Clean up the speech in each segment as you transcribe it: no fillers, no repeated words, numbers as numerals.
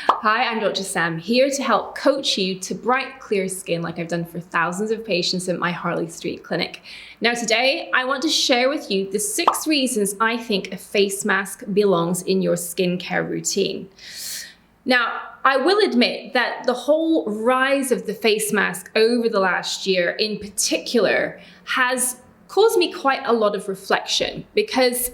Hi, I'm Dr. Sam, here to help coach you to bright, clear skin like I've done for thousands of patients at my Harley Street clinic. Now today, I want to share with you the 6 reasons I think a face mask belongs in your skincare routine. Now, I will admit that the whole rise of the face mask over the last year in particular has caused me quite a lot of reflection because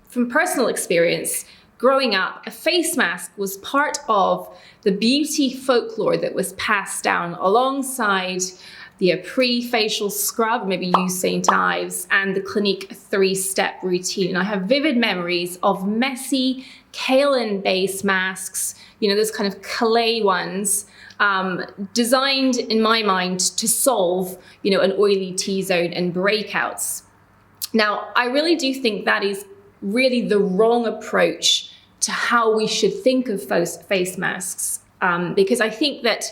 from personal experience, growing up, a face mask was part of the beauty folklore that was passed down alongside the Aapri facial scrub, maybe use St. Ives, and the Clinique 3-step routine. I have vivid memories of messy kaolin-based masks, those kind of clay ones, designed in my mind to solve, an oily T-zone and breakouts. Now, I really do think that is really the wrong approach to how we should think of face masks, because I think that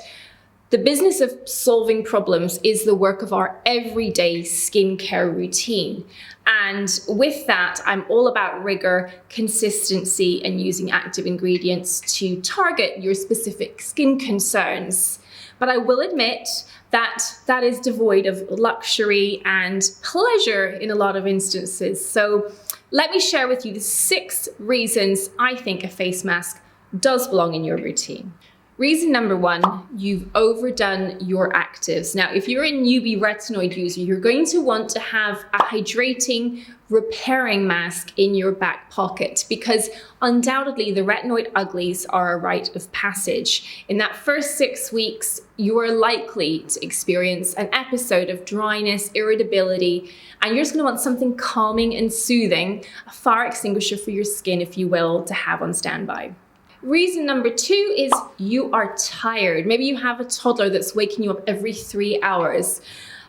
the business of solving problems is the work of our everyday skincare routine. And with that, I'm all about rigor, consistency, and using active ingredients to target your specific skin concerns. But I will admit that that is devoid of luxury and pleasure in a lot of instances. So let me share with you the 6 reasons I think a face mask does belong in your routine. Reason number 1, you've overdone your actives. Now, if you're a newbie retinoid user, you're going to want to have a hydrating, repairing mask in your back pocket because undoubtedly the retinoid uglies are a rite of passage. In that first 6 weeks, you are likely to experience an episode of dryness, irritability, and you're just going to want something calming and soothing, a fire extinguisher for your skin, if you will, to have on standby. Reason number 2 is you are tired. Maybe you have a toddler that's waking you up every 3 hours.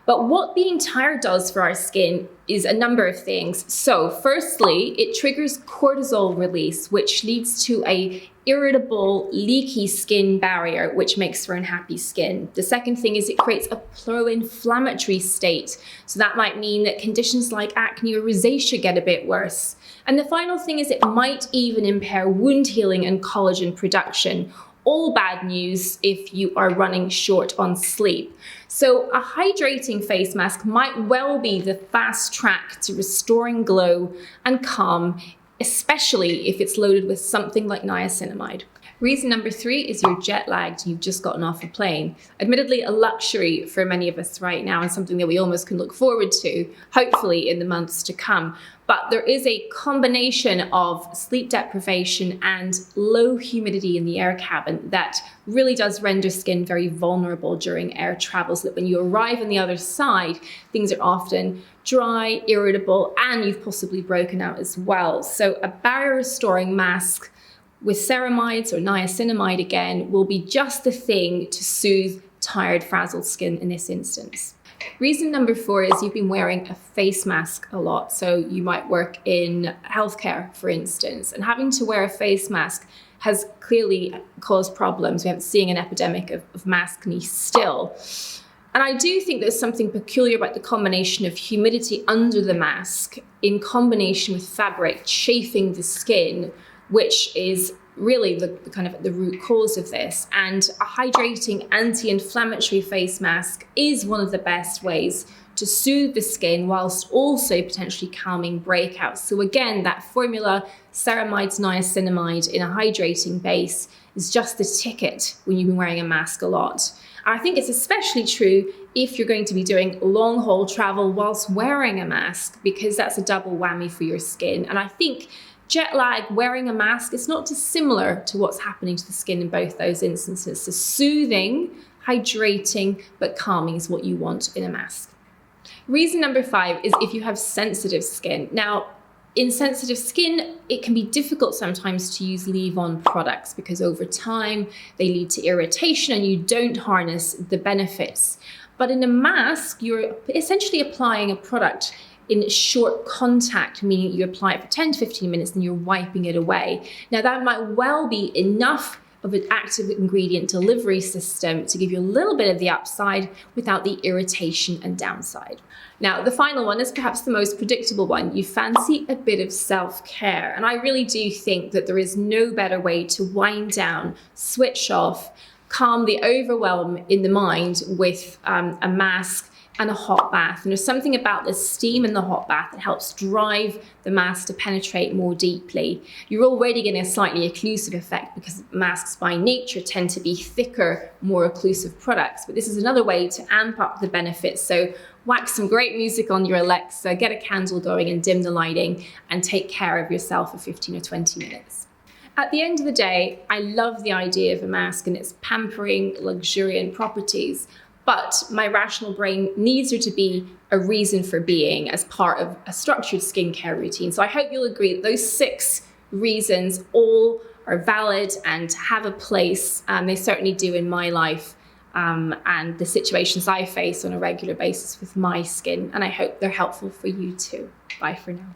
But what being tired does for our skin is a number of things. So firstly, it triggers cortisol release, which leads to a irritable, leaky skin barrier, which makes for unhappy skin. The second thing is it creates a pro-inflammatory state. So that might mean that conditions like acne or rosacea get a bit worse. And the final thing is it might even impair wound healing and collagen production. All bad news if you are running short on sleep. So a hydrating face mask might well be the fast track to restoring glow and calm, especially if it's loaded with something like niacinamide. Reason number 3 is you're jet lagged, you've just gotten off a plane. Admittedly, a luxury for many of us right now and something that we almost can look forward to, hopefully in the months to come. But there is a combination of sleep deprivation and low humidity in the air cabin that really does render skin very vulnerable during air travel, so that when you arrive on the other side, things are often dry, irritable, and you've possibly broken out as well. So a barrier restoring mask with ceramides or niacinamide again will be just the thing to soothe tired, frazzled skin in this instance. Reason number 4 is you've been wearing a face mask a lot. So you might work in healthcare, for instance, and having to wear a face mask has clearly caused problems. We're seeing an epidemic of maskne still. And I do think there's something peculiar about the combination of humidity under the mask in combination with fabric chafing the skin, which is really the kind of the root cause of this. And a hydrating anti-inflammatory face mask is one of the best ways to soothe the skin whilst also potentially calming breakouts. So again, that formula, ceramides, niacinamide in a hydrating base, is just the ticket when you've been wearing a mask a lot. And I think it's especially true if you're going to be doing long haul travel whilst wearing a mask, because that's a double whammy for your skin. And I think jet lag, wearing a mask, is not dissimilar to what's happening to the skin in both those instances. So soothing, hydrating, but calming is what you want in a mask. Reason number 5 is if you have sensitive skin. Now, in sensitive skin, it can be difficult sometimes to use leave-on products because over time they lead to irritation and you don't harness the benefits. But in a mask, you're essentially applying a product in short contact, meaning you apply it for 10 to 15 minutes and you're wiping it away. Now that might well be enough of an active ingredient delivery system to give you a little bit of the upside without the irritation and downside. Now, the final one is perhaps the most predictable one. You fancy a bit of self-care. And I really do think that there is no better way to wind down, switch off, calm the overwhelm in the mind with a mask and a hot bath. And there's something about the steam in the hot bath that helps drive the mask to penetrate more deeply. You're already getting a slightly occlusive effect because masks by nature tend to be thicker, more occlusive products. But this is another way to amp up the benefits. So whack some great music on your Alexa, get a candle going and dim the lighting, and take care of yourself for 15 or 20 minutes. At the end of the day, I love the idea of a mask and its pampering, luxuriant properties. But my rational brain needs there to be a reason for being as part of a structured skincare routine. So I hope you'll agree that those 6 reasons all are valid and have a place. They certainly do in my life and the situations I face on a regular basis with my skin. And I hope they're helpful for you too. Bye for now.